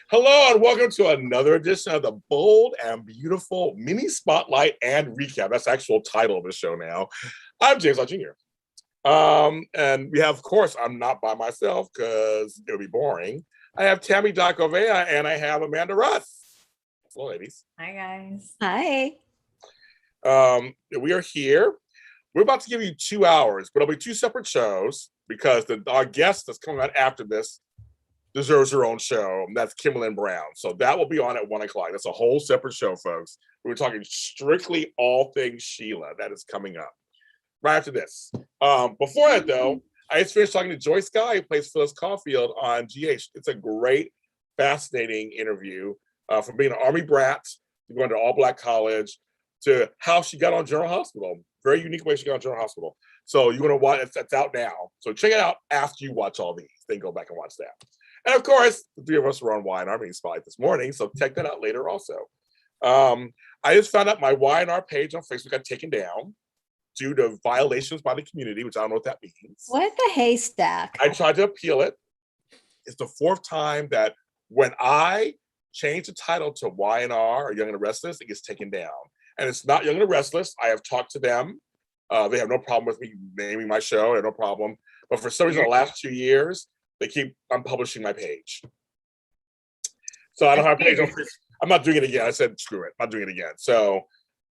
Hello and welcome to another edition of the Bold and Beautiful Mini Spotlight and Recap. That's the actual title of the show now. I'm James Lott Jr. And we have, of course, I'm not by myself because it would be boring. I have Tami Ovea and I have Amanda Russ. Hello, ladies. Hi, guys. Hi. We are here. We're about to give you 2 hours, but it'll be two separate shows because our guest that's coming out after this deserves her own show. And that's Kimberly Brown. So that will be on at 1 o'clock. That's a whole separate show, folks. We're talking strictly all things Sheila. That is coming up right after this. Before that, though, I just finished talking to Joyce Guy, who plays Phyllis Caulfield on GH. It's a great, fascinating interview from being an Army brat to going to all-black college to how she got on General Hospital. Very unique way she got on General Hospital. So you want to watch, it's out now. So check it out after you watch all these. Then go back and watch that. And of course, the three of us were on Y&R Mini Spotlight this morning, so check that out later also. I just found out my Y&R page on Facebook got taken down due to violations by the community, which I don't know what that means. What the haystack? I tried to appeal it. It's the fourth time that when I change the title to Y&R or Young and the Restless, it gets taken down. And it's not Young and the Restless. I have talked to them. They have no problem with me naming my show. They have no problem. But for some reason, the last 2 years, they keep unpublishing my page. So I don't have a page on Facebook. I'm not doing it again. I said, screw it. I'm not doing it again. So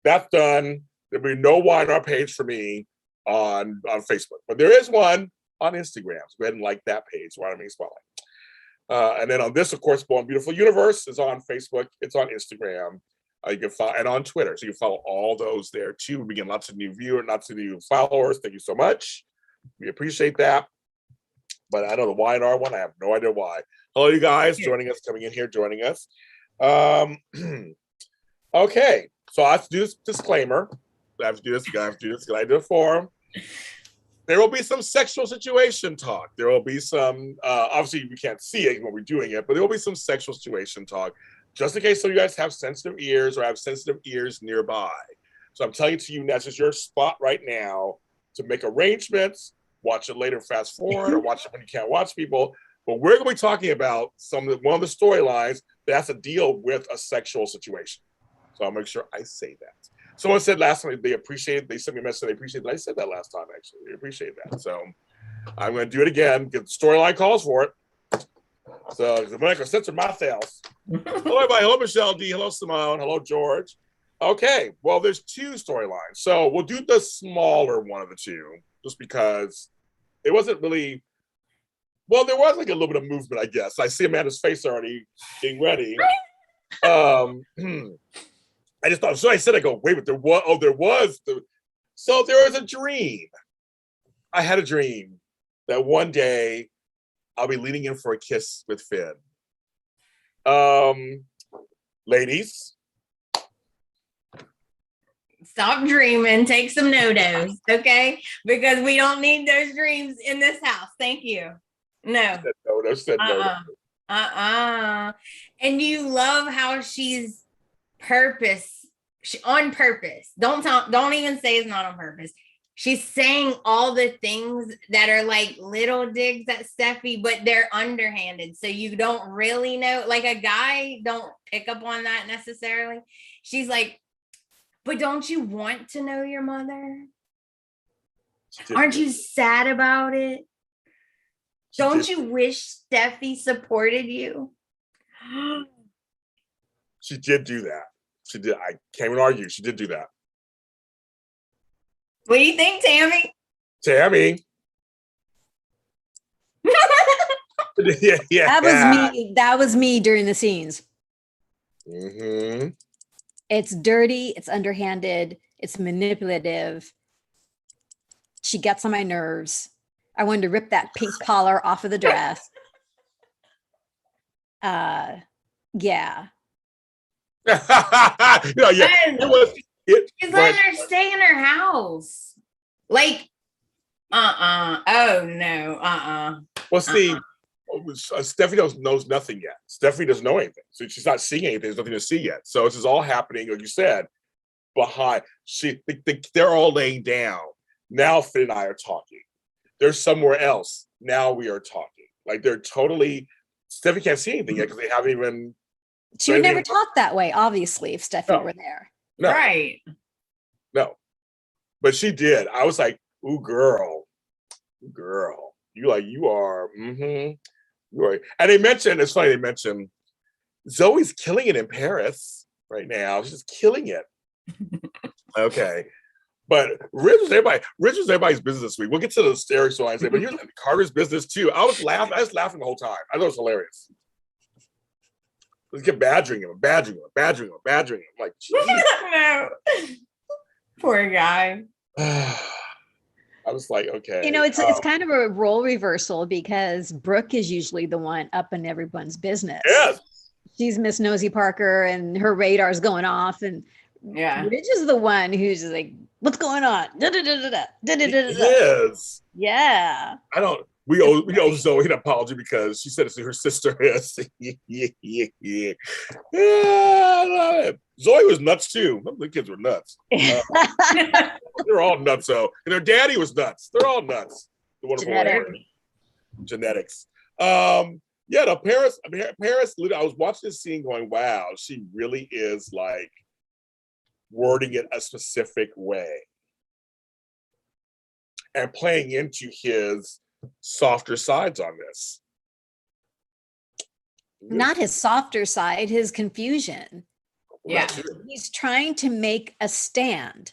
that's done. There'll be no Y&R page for me on Facebook. But there is one on Instagram. So go ahead and like that page, Y&R Mini Spotlight. And then on this, of course, Born Beautiful Universe is on Facebook. It's on Instagram. You can follow, and on Twitter. So you can follow all those there too. We get lots of new viewers, lots of new followers. Thank you so much. We appreciate that. But I know the Y&R one, I have no idea why. Hello, you guys joining us, coming in here, joining us. Okay, so I have to do this disclaimer. I have to do this, I have to do this, because I did a forum. There will be some sexual situation talk. There will be some, obviously we can't see it when we're doing it, but there will be some sexual situation talk, just in case some of you guys have sensitive ears or have sensitive ears nearby. So I'm telling to you, that's just your spot right now to make arrangements. Watch it later, fast forward, or watch it when you can't watch people. But we're going to be talking about one of the storylines that has to deal with a sexual situation. So I'll make sure I say that. Someone said last time they appreciate, they sent me a message, they appreciate that. I said that last time, actually. They appreciate that. So I'm going to do it again, because the storyline calls for it. So I'm going to censor myself. Hello, everybody. Hello, Michelle D. Hello, Simone. Hello, George. Okay, well, there's two storylines. So we'll do the smaller one of the two, just because it wasn't really, well, there was like a little bit of movement, I guess. I see Amanda's face already getting ready. I just thought, so I said, I go, wait, but there was. So there was a dream. I had a dream that one day I'll be leaning in for a kiss with Finn. Ladies. Stop dreaming. Take some no-dos, okay? Because we don't need those dreams in this house. Thank you. No. Said no. And you love how she's on purpose. Don't even say it's not on purpose. She's saying all the things that are like little digs at Steffi, but they're underhanded. So you don't really know. Like a guy don't pick up on that necessarily. She's like, but don't you want to know your mother? Aren't you sad about it? Don't you wish Steffi supported you? She did do that. She did. I can't even argue. She did do that. What do you think, Tami? Tami. Yeah. That was me during the scenes. Mm-hmm. It's dirty, it's underhanded, it's manipulative. She gets on my nerves. I wanted to rip that pink collar off of the dress. Yeah. Yeah. She's letting her stay in her house. Like, oh no, Well, see, Steffi knows nothing yet. Steffi doesn't know anything. So she's not seeing anything. There's nothing to see yet. So this is all happening, like you said, behind. They're all laying down. Now Finn and I are talking. They're somewhere else. Now we are talking. Like they're totally Steffi can't see anything yet because they haven't even. She would never talk that way, obviously, if Steffi were there. No, Right. no, but she did. I was like, "Ooh, girl, you are." You are. And they mentioned, it's funny. They mentioned Zoe's killing it in Paris right now. She's just killing it. Okay. But Ridge was everybody's business this week. We'll get to the storyline, but here's Carter's business too. I was laughing the whole time. I thought it was hilarious. Let's get badgering him. Like, No. Poor guy. I was like, okay. It's kind of a role reversal because Brooke is usually the one up in everyone's business. Yes. She's Miss Nosy Parker and her radar's going off, and Ridge is the one who's just like, what's going on? Yes. Yeah. We owe Zoe an apology because she said it to her sister. Yeah, I love it. Zoe was nuts too. The kids were nuts. They're all nuts. So, and their daddy was nuts. They're all nuts. The wonderful genetics. The Paris. I was watching this scene, going, "Wow, she really is like wording it a specific way and playing into his softer sides on this." Not his softer side, his confusion. Yeah. He's trying to make a stand.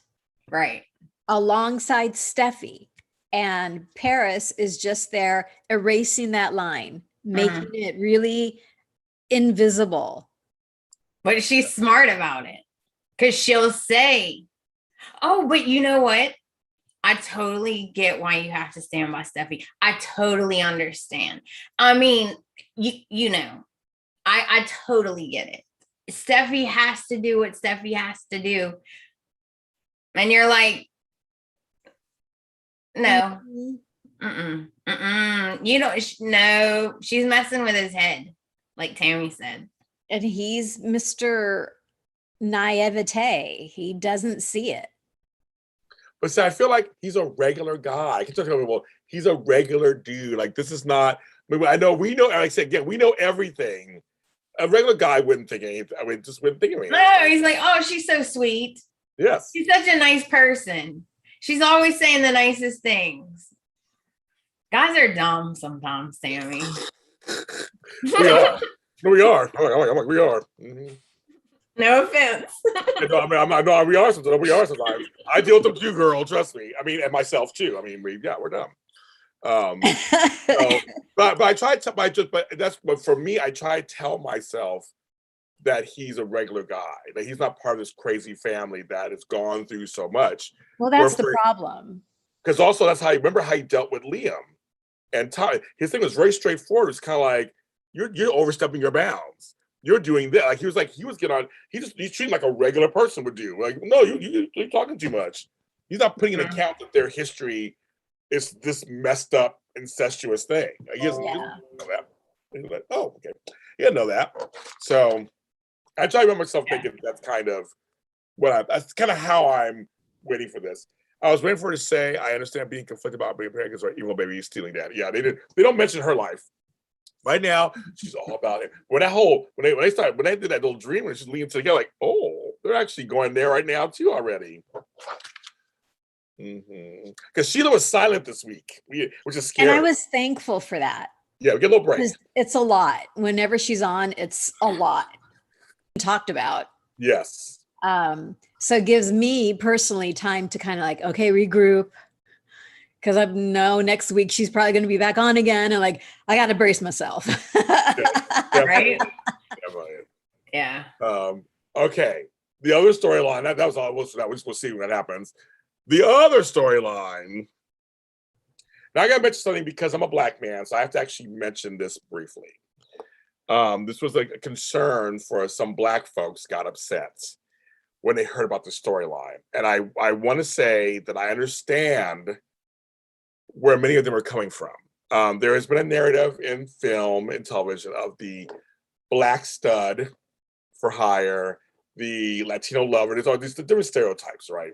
Right. Alongside Steffi. And Paris is just there erasing that line, making it really invisible. But she's smart about it. Because she'll say, oh, but you know what? I totally get why you have to stand by Steffi. I totally understand. I mean, you know, I totally get it. Steffi has to do what Steffi has to do. And you're like, no. You don't, no, she's messing with his head, like Tami said. And he's Mr. Naivete. He doesn't see it. But see, I feel like he's a regular guy. I can tell people he's a regular dude. Like, this is not, we know, like I said, again, we know everything. A regular guy wouldn't think anything. I mean, just wouldn't think anything. No, he's like, oh, she's so sweet. Yes. She's such a nice person. She's always saying the nicest things. Guys are dumb sometimes, Tami. We are. We are. We are. Mm-hmm. No offense. No, we are sometimes. We are sometimes. I deal with them too, girl. Trust me. I mean, and myself too. I mean, we're dumb. But I try to. But for me, I try to tell myself that he's a regular guy. That he's not part of this crazy family that has gone through so much. Well, that's the problem. Because also, that's how remember how he dealt with Liam and Ty. His thing was very straightforward. It's kind of like you're overstepping your bounds. You're doing that. Like he was getting on. He's treating like a regular person would do. Like, no, you're talking too much. He's not putting in account that their history is this messed up incestuous thing. He doesn't know that. He's like, oh, okay. He didn't know that. So I try to remember myself thinking that's kind of that's kind of how I'm waiting for this. I was waiting for her to say, I understand being conflicted about being parent because evil baby is stealing dad. Yeah, they don't mention her life. Right now, she's all about it. When they did that little dream and she's leaning together, like, oh, they're actually going there right now too already. Because Sheila was silent this week, which is scary. And I was thankful for that. Yeah, we get a little break. It's a lot. Whenever she's on, it's a lot talked about. Yes. So it gives me personally time to kind of like, okay, regroup. Because I know next week she's probably going to be back on again, and like I got to brace myself. Right? Yeah. Okay. The other storyline that was all. We'll see when that happens. The other storyline. Now I got to mention something because I'm a black man, so I have to actually mention this briefly. This was a concern for some black folks got upset when they heard about the storyline, and I want to say that I understand where many of them are coming from. There has been a narrative in film and television of the black stud for hire, the Latino lover. There's all these different stereotypes, right?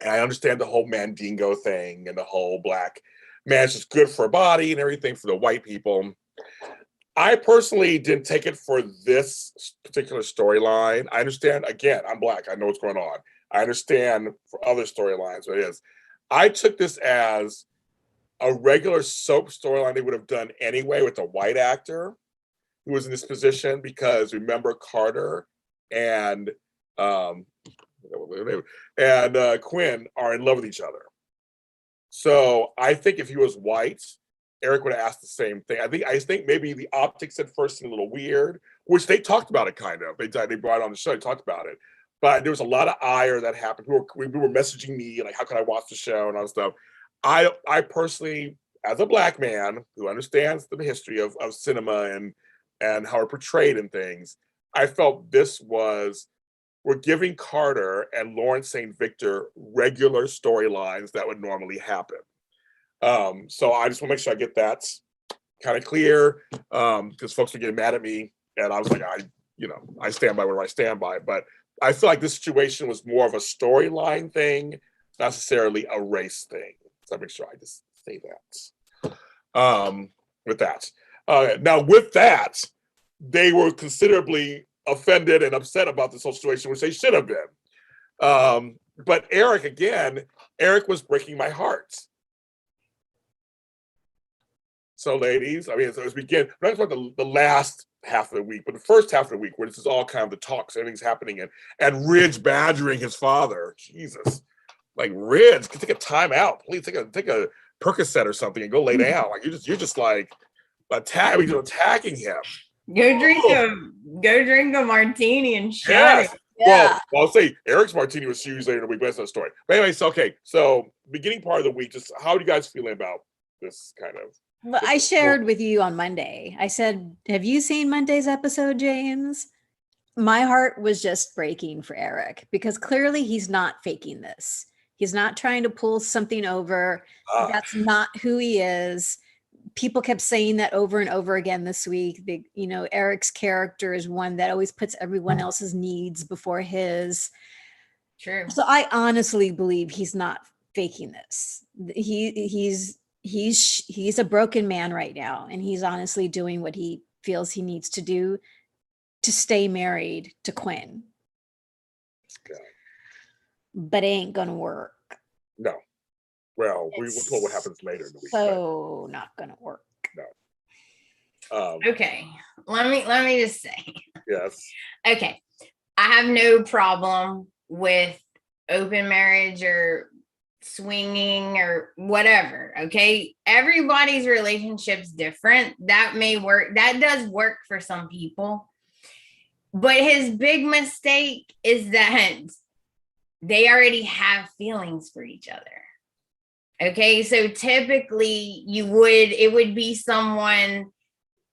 And I understand the whole mandingo thing and the whole black man is just good for a body and everything for the white people. I personally didn't take it for this particular storyline. I understand, again, I'm Black. I know what's going on. I understand for other storylines what it is. I took this as a regular soap storyline they would have done anyway with a white actor who was in this position, because remember, Carter and Quinn are in love with each other. So I think if he was white, Eric would have asked the same thing. I think maybe the optics at first seemed a little weird, which they talked about it kind of. They brought it on the show, they talked about it. But there was a lot of ire that happened. We were messaging me, like, how can I watch the show and all that stuff. I personally, as a Black man who understands the history of cinema and how it's portrayed and things, I felt this was, we're giving Carter and Lawrence St. Victor regular storylines that would normally happen. So I just want to make sure I get that kind of clear, because folks are getting mad at me, and I was like, I stand by whatever I stand by. But I feel like this situation was more of a storyline thing, not necessarily a race thing. So I make sure I just say that. With that, now with that, they were considerably offended and upset about this whole situation, which they should have been. But Eric was breaking my heart. So, ladies, I mean, so as we get, I'm not talking about the last half of the week, but the first half of the week, where this is all kind of the talks, everything's happening, and Ridge badgering his father. Jesus, like, Ridge, take a time out, please. Take a Percocet or something and go lay down. Like, you're just like attacking him. Go drink a martini and shut Yes. it. Yeah. Well, I'll say Eric's martini was used later in the week, but that's another story. But anyways, okay. So beginning part of the week, just how are you guys feeling about this kind of? Well, I shared with you on Monday. I said, have you seen Monday's episode, James? My heart was just breaking for Eric, because clearly he's not faking this. He's not trying to pull something over. That's not who he is. People kept saying that over and over again this week. Eric's character is one that always puts everyone else's needs before his. True. So I honestly believe he's not faking this. He's a broken man right now, and he's honestly doing what he feels he needs to do to stay married to Quinn. Okay. But it ain't gonna work. No. Well, we'll know what happens later in the week. So not gonna work. No. Okay. Let me just say. Yes. Okay. I have no problem with open marriage or swinging or whatever. Okay. Everybody's relationship's different. That may work. That does work for some people. But his big mistake is that they already have feelings for each other. Okay. So typically it would be someone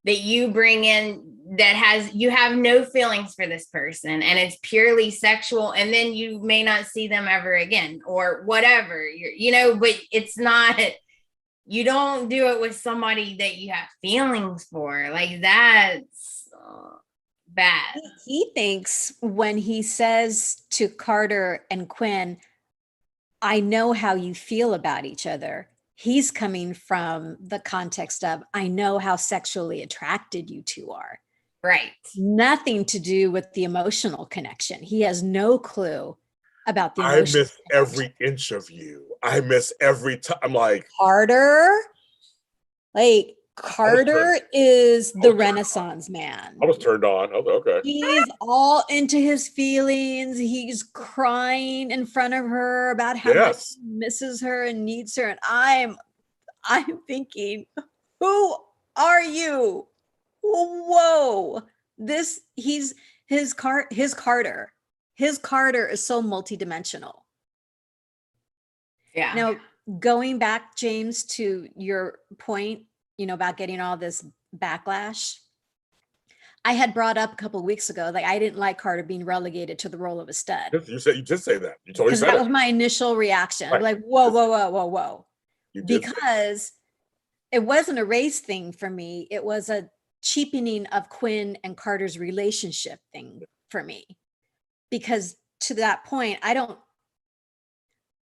that you bring in that you have no feelings for this person, and it's purely sexual, and then you may not see them ever again or whatever, but it's not, you don't do it with somebody that you have feelings for. Like, that's bad. He thinks when he says to Carter and Quinn, I know how you feel about each other, he's coming from the context of, I know how sexually attracted you two are. Right. Nothing to do with the emotional connection. He has no clue about the I emotional miss every inch of you. I miss every time. I'm like, Carter is the Renaissance man. I was turned on. I was like, okay. He's all into his feelings. He's crying in front of her about how much he misses her and needs her. And I'm thinking, who are you? Whoa. His Carter is so multidimensional. Yeah. Now, going back, James, to your point, about getting all this backlash, I had brought up a couple of weeks ago, like, I didn't like Carter being relegated to the role of a stud. You did say that. You totally said that it. was my initial reaction. Right. Like, whoa. Because it wasn't a race thing for me. It was a cheapening of Quinn and Carter's relationship thing for me. Because to that point,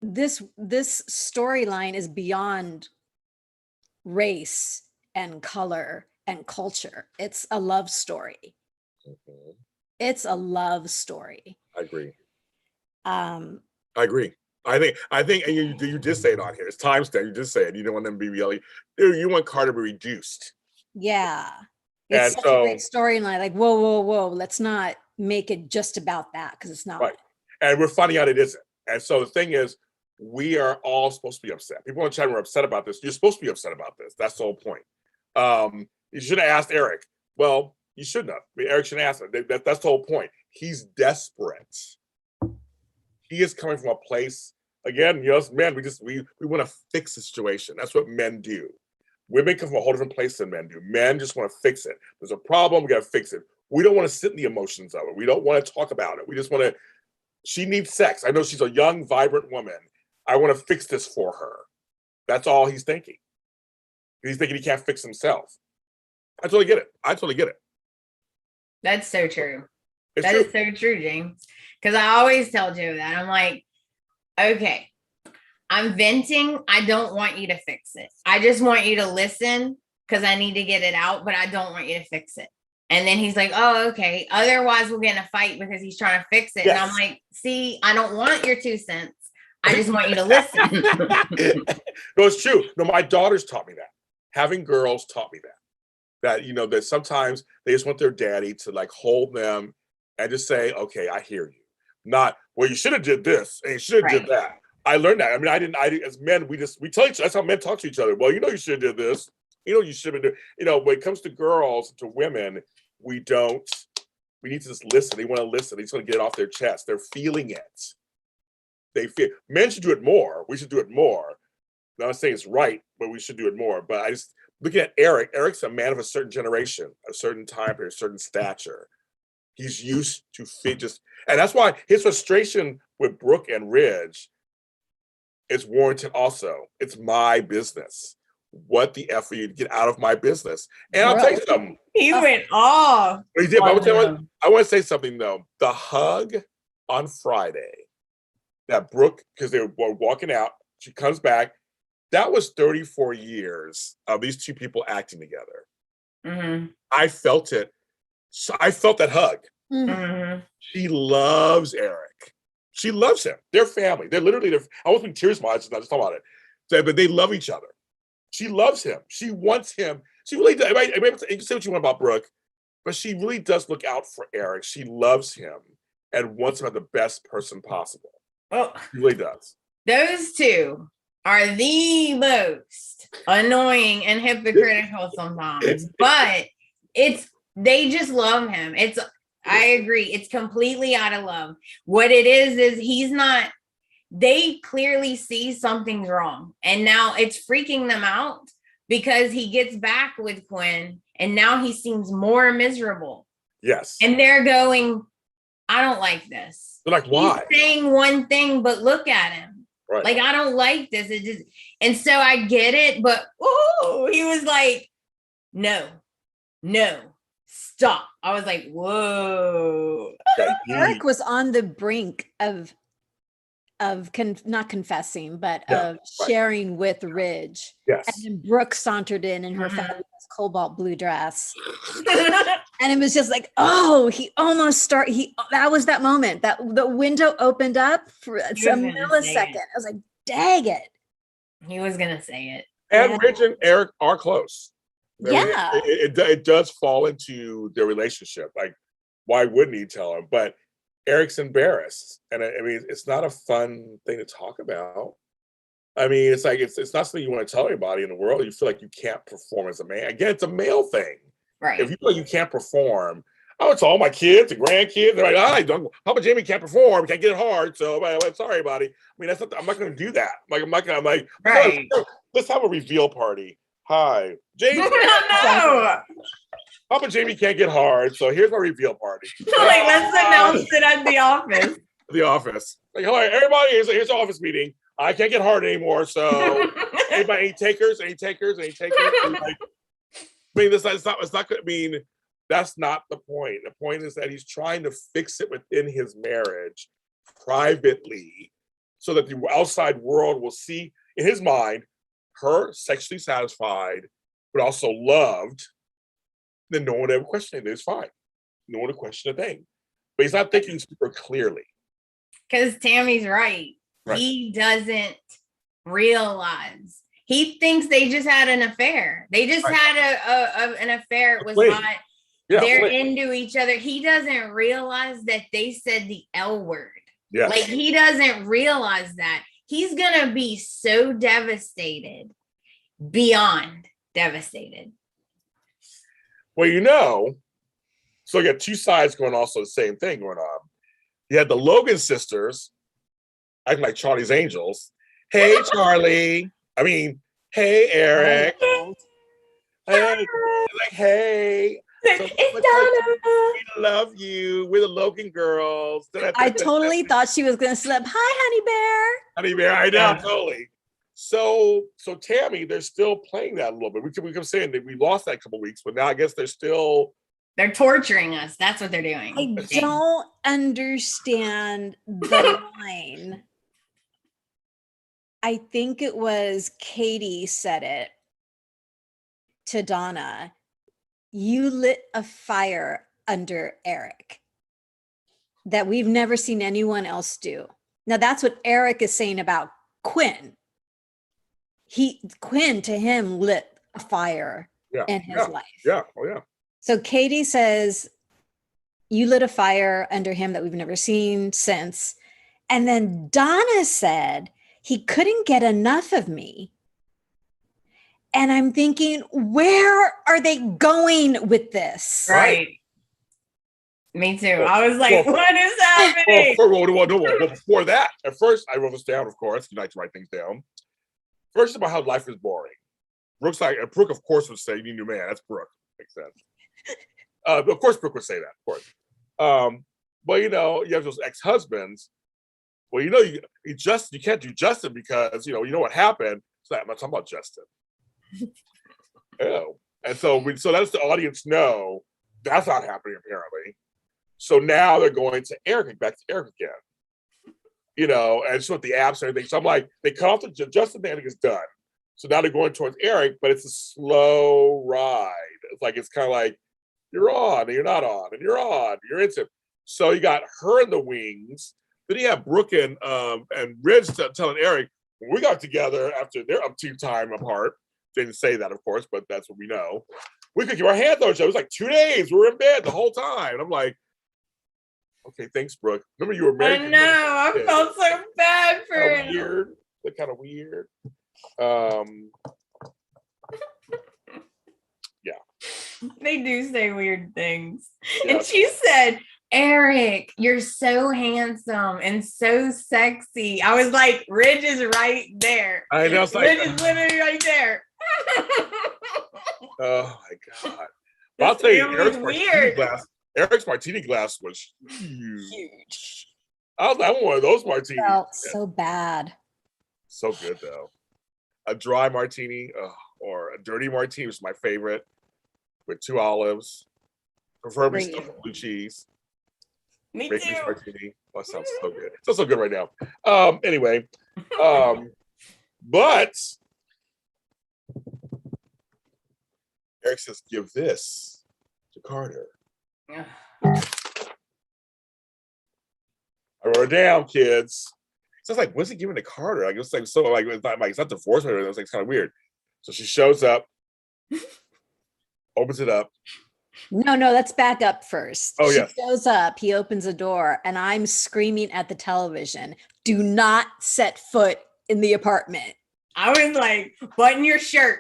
this storyline is beyond race and color and culture. It's a love story. Mhm. It's a love story. I agree. I agree. I think, and you just say it on here. It's timestamp. You just say it. You don't want them to be really. You want Carter to be reduced. Yeah. And It's such so, a great storyline. Like, whoa. Let's not make it just about that because it's not. Right. And we're finding out it isn't. And so the thing is, we are all supposed to be upset. People in the chat are upset about this. You're supposed to be upset about this. That's the whole point. You should have asked Eric. Well, you shouldn't have. I mean, Eric should ask him. That's the whole point. He's desperate. He is coming from a place, again, as men, we want to fix the situation. That's what men do. Women come from a whole different place than men do. Men just want to fix it. There's a problem, we got to fix it. We don't want to sit in the emotions of it. We don't want to talk about it. We just want to, she needs sex. I know she's a young, vibrant woman. I want to fix this for her. That's all he's thinking. He's thinking he can't fix himself. I totally get it. That's so true. It's That true. is so true, James. Because I always tell Joe that. I'm like, okay, I'm venting. I don't want you to fix it. I just want you to listen because I need to get it out, but I don't want you to fix it. And then he's like, oh, okay. Otherwise, we'll get in a fight because he's trying to fix it. Yes. And I'm like, see, I don't want your 2 cents. I just want you to listen. No, it's true. No, my daughters taught me that. Having girls taught me that. That, that sometimes they just want their daddy to like hold them and just say, okay, I hear you. Not, well, you should have did this and you should have did that. I learned that. I mean, as men, we tell each other, that's how men talk to each other. Well, you should have did this. You should have done, when it comes to girls, to women, we need to just listen. They want to listen. They just want to get it off their chest. They're feeling it. Men should do it more. We should do it more. I'm not saying it's right, but we should do it more. But I just, looking at Eric's a man of a certain generation, a certain time period, a certain stature. He's used to and that's why his frustration with Brooke and Ridge is warranted also. It's my business. What the F are you to get out of my business? And I'll tell you something. He went off. He did, but I want to say something though. The hug on Friday that Brooke, because they were walking out, she comes back. That was 34 years of these two people acting together. Mm-hmm. I felt it. So I felt that hug. Mm-hmm. She loves Eric. She loves him. They're family. They're literally, I almost been tears in my eyes. I just talk about it. But they love each other. She loves him. She wants him. She really does. You can say what you want about Brooke, but she really does look out for Eric. She loves him and wants him as the best person possible. Well, she really does. Those two are the most annoying and hypocritical sometimes, but they just love him. I agree. It's completely out of love. What it is he's not, they clearly see something's wrong. And now it's freaking them out because he gets back with Quinn and now he seems more miserable. Yes. And they're going, I don't like this. They're like, why? He's saying one thing, but look at him. Right. Like, I don't like this. And so I get it, but he was like, no, stop. I was like, whoa. Eric was on the brink of not confessing, but of sharing with Ridge. Yes. And then Brooke sauntered in her fabulous cobalt blue dress. And it was just like, he almost that was that moment that the window opened up for a millisecond. I was like, dang it. He was going to say it. And Ridge and Eric are close. Yeah. It does fall into their relationship. Like, why wouldn't he tell her? But Eric's embarrassed. And I mean, it's not a fun thing to talk about. I mean, it's like, it's not something you want to tell anybody in the world. You feel like you can't perform as a man. Again, it's a male thing. Right. If you feel like you can't perform, I would tell all my kids and grandkids, they're like, Papa Jamie can't perform, can't get it hard. So I'm sorry, buddy. I mean, I'm not going to do that. Right. Let's have a reveal party. Hi, Jamie. No. Papa Jamie can't get hard, so here's my reveal party. Like, let's announce it at the office. The office. Like, hello, everybody. Here's the office meeting. I can't get hard anymore. So, anybody, any takers? Like, I mean, it's not. I mean, that's not the point. The point is that he's trying to fix it within his marriage privately, so that the outside world will see in his mind her sexually satisfied, but also loved then no one would ever question it. It's fine. No one would question a thing. But he's not thinking super clearly. Because Tammy's right. He doesn't realize. He thinks they just had an affair. They just had an affair. It was not, they're into each other. He doesn't realize that they said the L word. Yeah. Like, he doesn't realize that. He's going to be so devastated, beyond devastated. Well, you know, so you got two sides going also the same thing going on. You had the Logan sisters acting like Charlie's Angels. Hey, Charlie. I mean, hey, Eric. Hey, like, hey. So, it's Donna. We love you. We're the Logan girls. I totally thought she was going to slip. Hi, Honey Bear. I know, totally. So Tammy, they're still playing that a little bit. We kept saying that we lost that a couple weeks, but now I guess they're torturing us. That's what they're doing. I don't understand the line. I think it was Katie said it to Donna. You lit a fire under Eric that we've never seen anyone else do. Now that's what Eric is saying about Quinn. Quinn to him lit a fire in his life. Yeah. Oh yeah. So Katie says, you lit a fire under him that we've never seen since. And then Donna said, he couldn't get enough of me. And I'm thinking, where are they going with this? Right. Me too. I was like, what is happening? Well, before that, at first, I wrote this down, of course. You like to write things down. First, about how life is boring. Brooke, of course, would say, you need a new man. That's Brooke. Makes sense. Of course, Brooke would say that, of course. But, you know, you have those ex-husbands. Well, you know, you can't do Justin because, you know what happened. So I'm not talking about Justin. Oh. And so that's the audience know that's not happening, apparently. So now they're going to Eric, back to Eric again. You know, and so with the apps and everything. So I'm like, they cut off the Justin thing, I think it's done. So now they're going towards Eric, but it's a slow ride. It's kind of like, you're on, and you're not on, and you're on, you're into. So you got her in the wings. Then you have Brooke and Ridge telling Eric, when we got together after their up to time apart, didn't say that, of course, but that's what we know. We could keep our hands on each other. It was like 2 days. We were in bed the whole time. And I'm like, okay, thanks, Brooke. Remember you were married. I know. I felt so bad for him. Weird. That's kind of weird. Yeah. They do say weird things. Yeah. And she said, Eric, you're so handsome and so sexy. I was like, Ridge is right there. I know. Ridge is literally right there. Oh my God. I'll tell you, Eric's martini glass was huge. I want one of those martinis. Felt so bad. So good though. A dry martini or a dirty martini was my favorite, with 2 olives, preferably stuffed with blue cheese. Me too. Martini. Oh, that sounds so good. It sounds so good right now. Anyway, but Eric says, give this to Carter. I wrote it down, kids. So it's like, what's he giving to Carter? Like, it's like, so like, it's not divorce or anything. It's kind of weird. So she shows up, opens it up. No, let's back up first. Oh, she yeah. shows up, he opens a door, and I'm screaming at the television, do not set foot in the apartment. I was like, button your shirt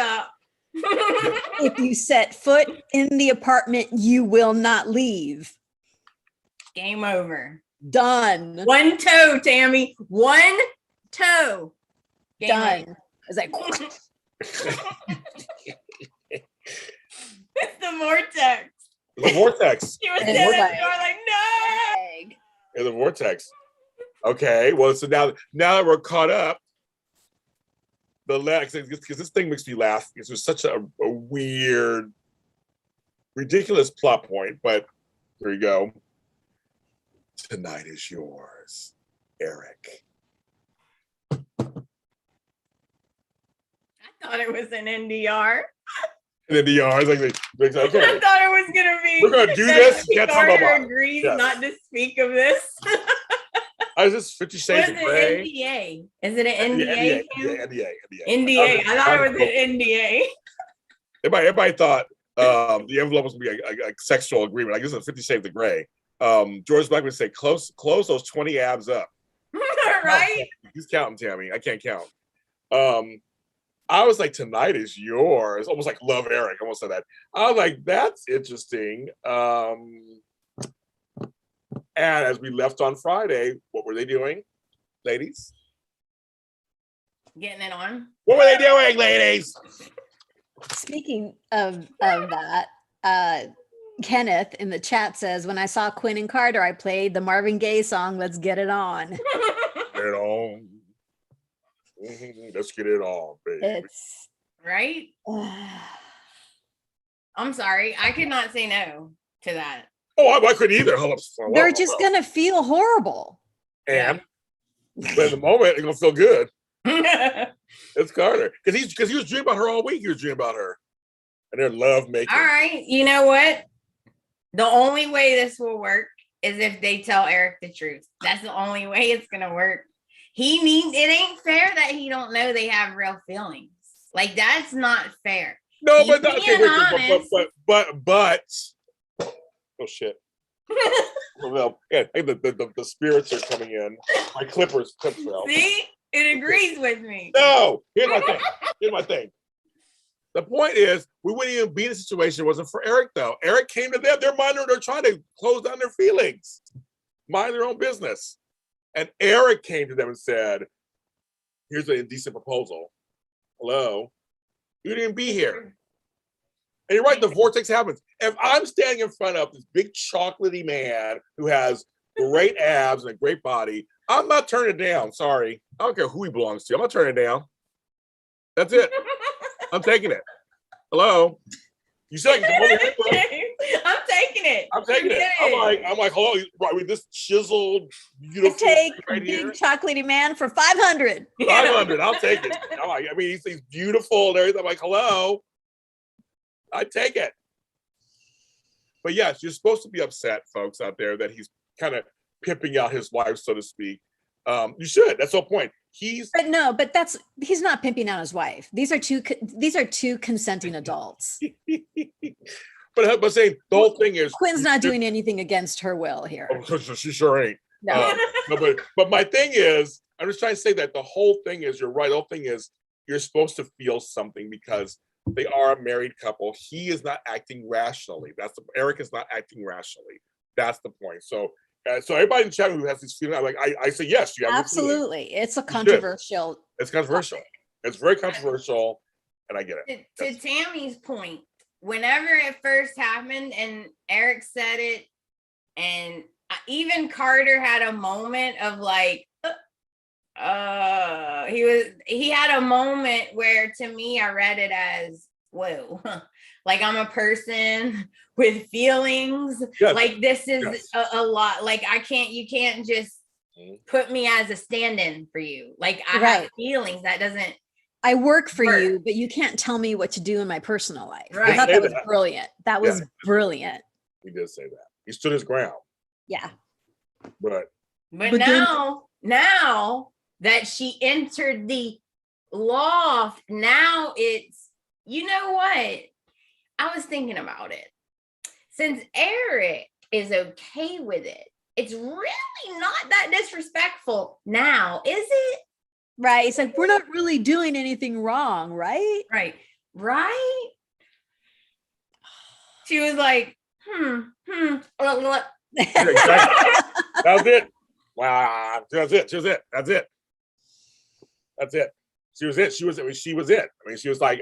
up. If you set foot in the apartment, you will not leave. Game over. Done. 1 toe, Tammy. 1 toe. Game done. It's like it's the vortex. The vortex. She was standing at the door like, no. Yeah, the vortex. Okay, well, so now that we're caught up, because this thing makes me laugh. Because there's such a weird, ridiculous plot point, but here you go. Tonight is yours, Eric. I thought it was an NDR. And then the it's like, okay, I thought it was gonna be. we're gonna do that this. Quinn Get some Carter about it. agrees Yes. not to speak of this. I was just 50 What Shades is of it? Grey. NDA? Is it an NDA? NDA. NDA. I thought it was an NDA. Everybody thought the envelope was going to be a sexual agreement. I guess it's 50 Shades of Grey. George Black would say, close those 20 abs up. Right? He's counting, Tammy. I can't count. I was like, tonight is yours. Almost like Love Eric. I almost said that. I was like, that's interesting. And as we left on Friday, what were they doing, ladies? Getting it on. What were they doing, ladies? Speaking of that, Kenneth in the chat says, when I saw Quinn and Carter, I played the Marvin Gaye song, Let's Get It On. Get it on. Let's get it on, baby. It's Right? I'm sorry. I could not say no to that. Oh, I couldn't either. Hold up. they're just gonna feel horrible. And but in the moment, it's gonna feel good. It's Carter. Because he was dreaming about her all week. He was dreaming about her. And their love making. All right. You know what? The only way this will work is if they tell Eric the truth. That's the only way it's gonna work. It ain't fair that he don't know they have real feelings. Like, that's not fair. No, He's but okay, being honest. but oh shit. Well, yeah, I think the spirits are coming in. My clippers fell. See? It agrees with me. No, here's my thing. The point is, we wouldn't even be in a situation if it wasn't for Eric, though. Eric came to them. They're trying to close down their feelings, mind their own business. And Eric came to them and said, here's an indecent proposal. Hello? You didn't be here. And you're right, the vortex happens. If I'm standing in front of this big chocolatey man who has great abs and a great body, I'm not turning it down. Sorry. I don't care who he belongs to. I'm not turning it down. That's it. I'm taking it. Hello? You said I'm taking it. I'm taking it. I'm like, hello, right with this chiseled, beautiful Take right big here. chocolatey man for 500. 500. I'll take it. I'm like, I mean, he's beautiful and everything. I'm like, hello. I take it. But yes, you're supposed to be upset, folks out there, that he's kind of pimping out his wife, so to speak. You should. That's the whole point. He's not pimping out his wife. These are two consenting adults. but saying the whole thing is Quinn's not doing anything against her will here. Oh, she sure ain't. No. No, but my thing is, I'm just trying to say that the whole thing is, you're right. The whole thing is, you're supposed to feel something because they are a married couple. He is not acting rationally. Eric is not acting rationally. That's the point. So everybody in the chat who has these feelings, I say yes. You have absolutely. It's a controversial. It's controversial. Topic. It's very controversial, and I get it. To Tammy's point, whenever it first happened and Eric said it, and even Carter had a moment of like, he had a moment where, to me, I read it as, whoa, like, I'm a person with feelings. Yes. Like, this is a lot. Like, you can't just put me as a stand-in for you. Like, I have feelings. That doesn't. I work for you, but you can't tell me what to do in my personal life. Right. I thought that was brilliant. That was brilliant. He did say that. He stood his ground. Yeah. But now that she entered the loft, now it's, you know what? I was thinking about it. Since Eric is okay with it, it's really not that disrespectful now, is it? Right. It's like, we're not really doing anything wrong, right? Right. She was like, Exactly. That was it. Wow. That's it. She was it. She was it. I mean, she was like,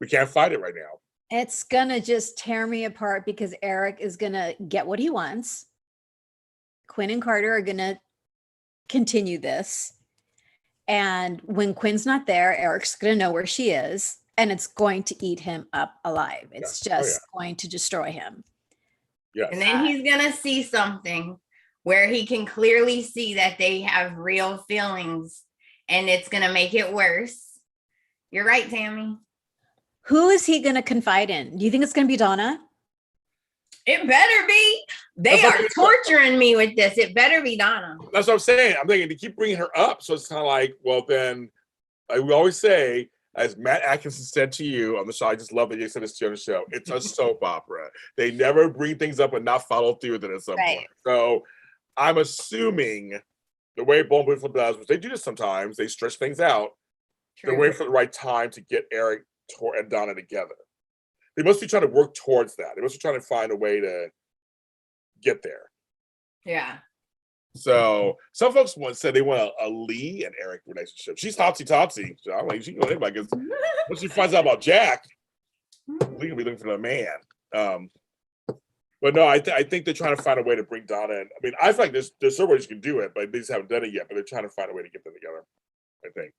we can't fight it right now. It's gonna just tear me apart because Eric is gonna get what he wants. Quinn and Carter are gonna continue this. And when Quinn's not there, Eric's gonna know where she is, and it's going to eat him up alive. It's just going to destroy him. Yes. And then he's gonna see something where he can clearly see that they have real feelings, and it's gonna make it worse. You're right, Tami. Who is he going to confide in? Do you think it's going to be Donna? It better be. They are torturing me with this. It better be Donna. That's what I'm saying. I'm thinking to keep bringing her up. So it's kind of like, well, then, like we always say, as Matt Atkinson said to you on the show, I just love that you said this to you on the show. It's a soap opera. They never bring things up and not follow through with it at some point. So I'm assuming the way Bold and Beautiful does, which they do this sometimes, they stretch things out. They're waiting for the right time to get Eric and Donna together. They must be trying to work towards that. They must be trying to find a way to get there. Yeah. So some folks said they want a Lee and Eric relationship. She's totsy. So I'm like, she can go anybody because when she finds out about Jack, Lee will be looking for the man. But no, I think they're trying to find a way to bring Donna in. I mean, I feel like there's some ways you can do it, but they just haven't done it yet. But they're trying to find a way to get them together, I think.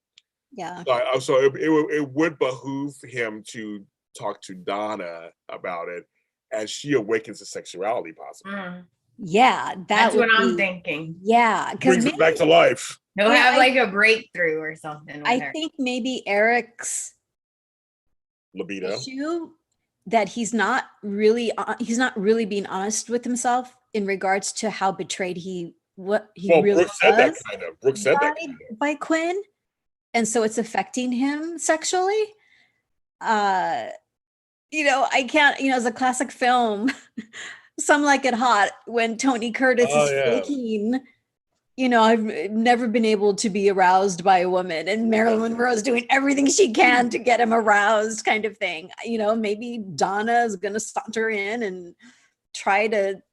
Yeah. So it would behoove him to talk to Donna about it as she awakens his sexuality, possibly. Yeah, that's what I'm thinking. Yeah, brings it back to life. He'll have like a breakthrough or something. I think maybe Eric's libido issue that he's not really being honest with himself in regards to how betrayed really Brooke said that kind of. Brooke said that by Quinn, and so it's affecting him sexually. I can't. It's a classic film. Some Like It Hot, when Tony Curtis is faking, I've never been able to be aroused by a woman, and Marilyn Monroe is doing everything she can to get him aroused, kind of thing. Maybe Donna is going to saunter in and try to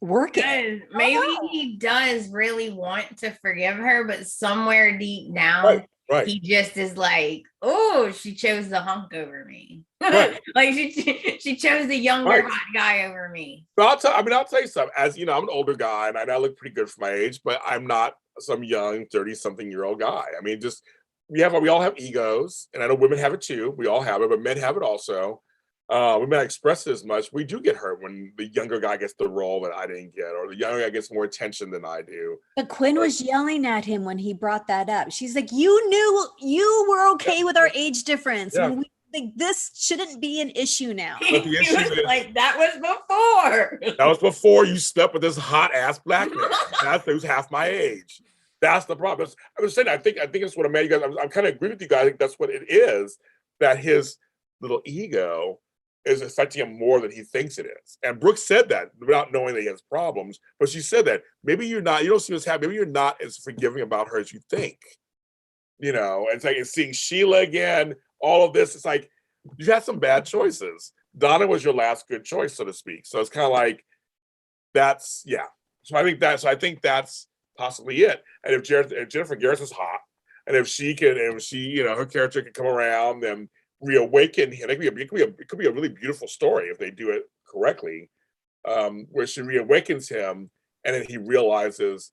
work it. Maybe he does really want to forgive her, but somewhere deep down, he just is like, oh, she chose the hunk over me. Right. Like she chose the younger hot guy over me. But I'll tell you something. As you know, I'm an older guy and I look pretty good for my age, but I'm not some young 30-something-year-old guy. I mean, just we all have egos, and I know women have it too. We all have it, but men have it also. We may not express it as much. We do get hurt when the younger guy gets the role that I didn't get, or the younger guy gets more attention than I do. But Quinn was yelling at him when he brought that up. She's like, "You knew you were okay with our age difference. Yeah. This shouldn't be an issue now." But the issue is, like, that was before. That was before you slept with this hot ass black man. That's who's half my age. That's the problem. I'm just saying. I think it's what Amanda. I'm kind of agree with you guys. I think that's what it is. That his little ego is affecting him more than he thinks it is. And Brooke said that without knowing that he has problems, but she said that maybe you don't see what's happening. Maybe you're not as forgiving about her as you think. It's like seeing Sheila again, all of this. It's like, you had some bad choices. Donna was your last good choice, so to speak. So it's kind of like, So I think that's possibly it. And if Jennifer Garris is hot, and if her character can come around and reawaken him. It could be a really beautiful story if they do it correctly, where she reawakens him, and then he realizes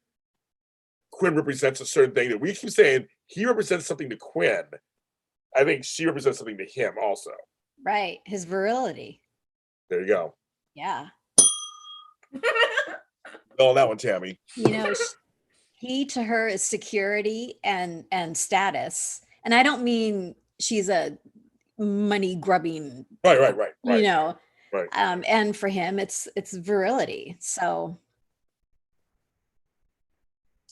Quinn represents a certain thing that we keep saying he represents something to Quinn. I think she represents something to him also. Right, his virility. There you go. Yeah. On that one, Tami. He to her is security and status, and I don't mean she's a money grubbing, right. Right. And for him it's virility. So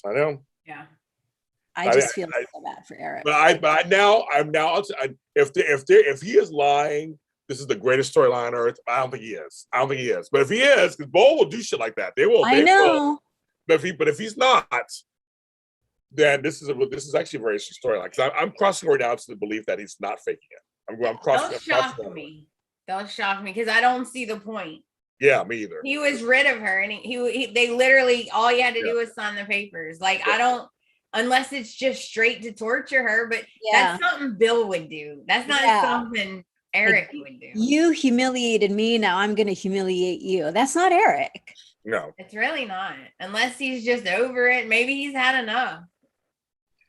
I know. Yeah. I just feel so bad for Eric. If he is lying, this is the greatest storyline on earth. I don't think he is. But if he is, because Bold will do shit like that. They will. I know. But if he's not, then this is actually a very interesting storyline. Because I'm crossing right now to the belief that he's not faking it. Don't shock me because I don't see the point. Yeah, me either. He was rid of her, and they literally all you had to do was sign the papers. Like, I don't, unless it's just straight to torture her. But that's something Bill would do. That's not something Eric would do. You humiliated me. Now I'm going to humiliate you. That's not Eric. No, it's really not. Unless he's just over it. Maybe he's had enough.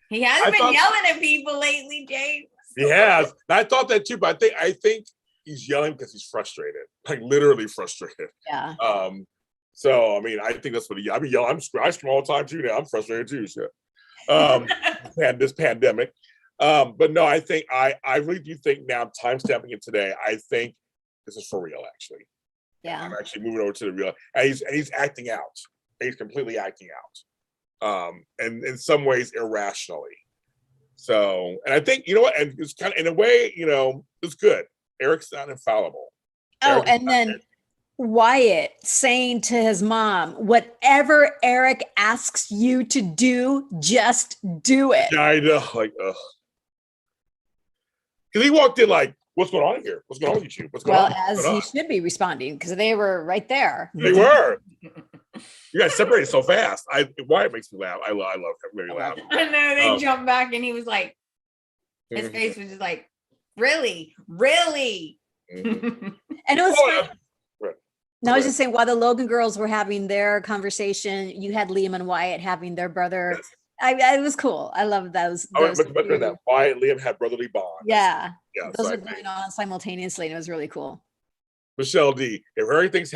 He hasn't been yelling at people lately, James. He has. I thought that too, but I think he's yelling because he's frustrated, like literally frustrated. Yeah. So I mean, I think that's what I be yelling. I scream all the time too now. I'm frustrated too. Shit. This pandemic. But no, I think I really do think now time stamping it today. I think this is for real, actually. Yeah. I'm actually moving over to the real, and he's acting out. He's completely acting out, and in some ways irrationally. So, and I think, you know what, and it's kind of, in a way, you know, it's good. Eric's not infallible. Oh, and then Wyatt saying to his mom, whatever Eric asks you to do, just do it. Yeah, I know. Like, ugh. Because he walked in like, what's going on here? What's going on with you? What's going on? Well, as he should be responding, because they were right there. They were. You guys separated so fast. Wyatt makes me laugh. I love him. Very loud. I know. They jumped back and he was like, his face was just like, really? And it was funny. No, I was just saying, while the Logan girls were having their conversation, you had Liam and Wyatt having their brother. Yes. It was cool. I love those. But that Wyatt and Liam had brotherly bond. Yeah. Those were going on simultaneously, and it was really cool. Michelle D, if everything's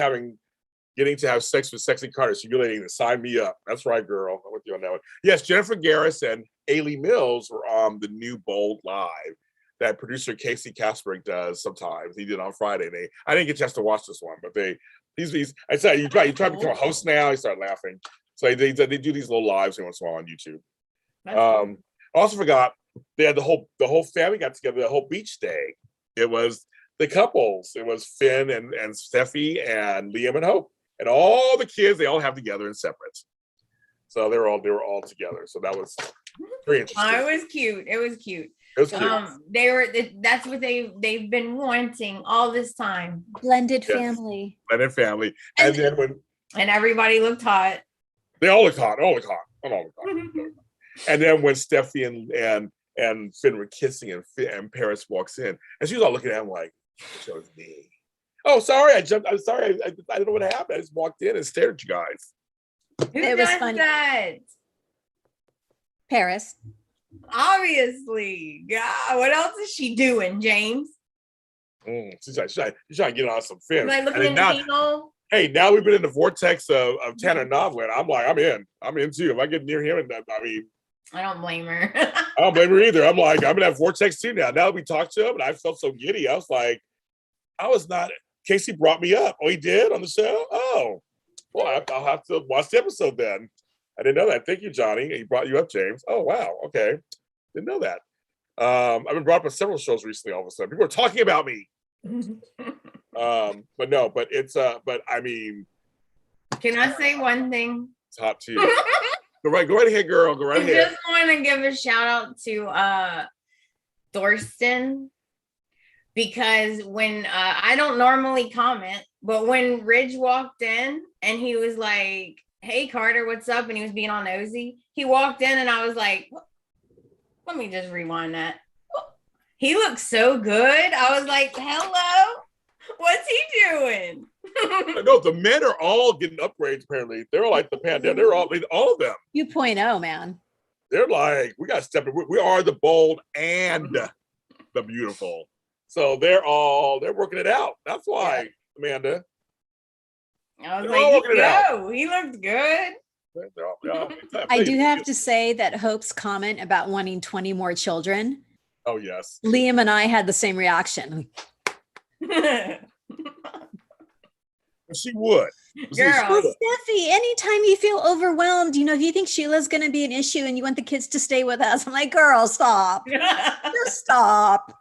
getting to have sex with sexy Carter, simulating to sign me up. That's right, girl. I'm with you on that one. Yes, Jennifer Garris and Ailey Mills were on the new Bold Live that producer Casey Kasperek does sometimes. He did on Friday. I didn't get a chance to watch this one, but he's I said, you try to become a host now. He started laughing. So they do these little lives once in a while on YouTube. I also forgot they had the whole family got together, the whole beach day. It was the couples. It was Finn and Steffi and Liam and Hope. And all the kids, they all have together and separate. So they were all together. So that was very interesting. Oh, it was cute. It was cute. That's what they've been wanting all this time. Blended family. Blended family. And then and everybody looked hot. They all looked hot. And then when Steffi and Finn were kissing and Paris walks in, and she was all looking at him like, it was me. Oh, sorry, I jumped. I'm sorry. I don't know what happened. I just walked in and stared at you guys. It was funny. That? Paris. Obviously. God, what else is she doing, James? She's trying to get on some Finn. Like looking in the keyhole. Hey, now we've been in the vortex of Tanner Novlin. I'm like, I'm in. I'm in too. If I get near him, I don't blame her. I don't blame her either. I'm like, I'm in that vortex too now. Now that we talked to him, and I felt so giddy. I was like, I was not. Casey brought me up. Oh, he did on the show? Oh, well, I'll have to watch the episode then. I didn't know that. Thank you, Johnny. He brought you up, James. Oh, wow. Okay. Didn't know that. I've been brought up on several shows recently all of a sudden. People are talking about me. But I mean. Can I say one thing? It's hot too. Go right ahead, girl. Go right ahead. I just want to give a shout out to Thorsten. Because when I don't normally comment, but when Ridge walked in and he was like, hey, Carter, what's up? And he was being all nosy. He walked in and I was like, let me just rewind that. He looks so good. I was like, hello, what's he doing? No, the men are all getting upgrades, apparently. They're like the pandemic. They're all of them. 2.0, man. They're like, we got to step in. We are the bold and the beautiful. So they're working it out. That's why, Amanda. I was like, he looked good. I do have to say that Hope's comment about wanting 20 more children. Oh, yes. Liam and I had the same reaction. She would. Girl. Steffi, anytime you feel overwhelmed, if you think Sheila's going to be an issue and you want the kids to stay with us, I'm like, girl, stop. Just stop.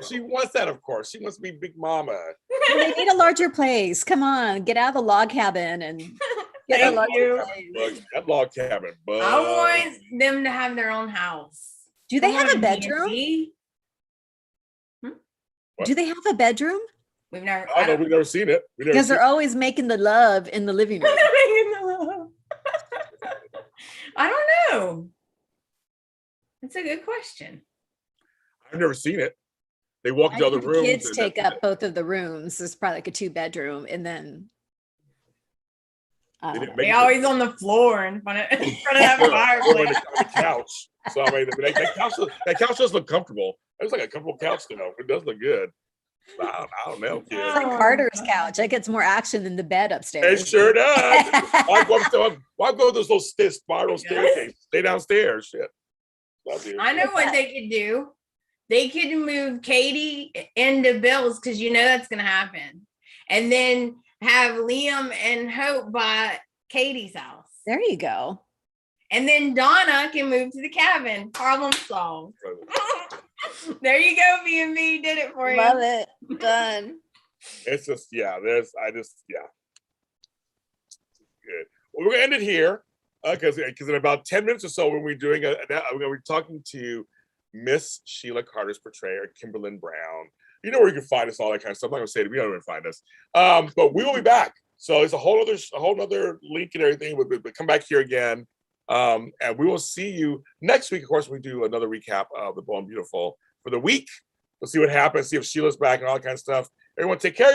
She wants that, of course. She wants to be Big Mama. They need a larger place. Come on, get out of the log cabin and get a larger place. That log cabin. But I want them to have their own house. Do they have a bedroom? Do they have a bedroom? We've never. We've never seen it. Because they're always making the love in the living room. I don't know. That's a good question. I've never seen it. They walk into other rooms. Kids take up both of the rooms. It's probably like a 2-bedroom, and then they always on the floor in front of that fireplace. On the couch. So I mean, that couch does look comfortable. It's like a comfortable couch, It does look good. I don't know, kid. It's like Carter's couch. It gets more action than the bed upstairs. It sure does. Why go those little spiral staircase? Stay downstairs. Shit. I know what they could do. They could move Katie into Bill's because you know that's going to happen. And then have Liam and Hope by Katie's house. There you go. And then Donna can move to the cabin. Problem solved. There you go, B&B. Did it for you. Love it. Done. It's just, yeah, good. Well, we're going to end it here because in about 10 minutes or so, when we're doing we're going to be talking to Miss Sheila Carter's portrayer, Kimberlyn Brown. You know where you can find us, all that kind of stuff. I'm not going to say that we don't know where to find us. But we will be back. So it's a whole other link and everything. But come back here again. And we will see you next week. Of course, we do another recap of The Bold and Beautiful for the week. We'll see what happens, see if Sheila's back and all that kind of stuff. Everyone, take care of yourself.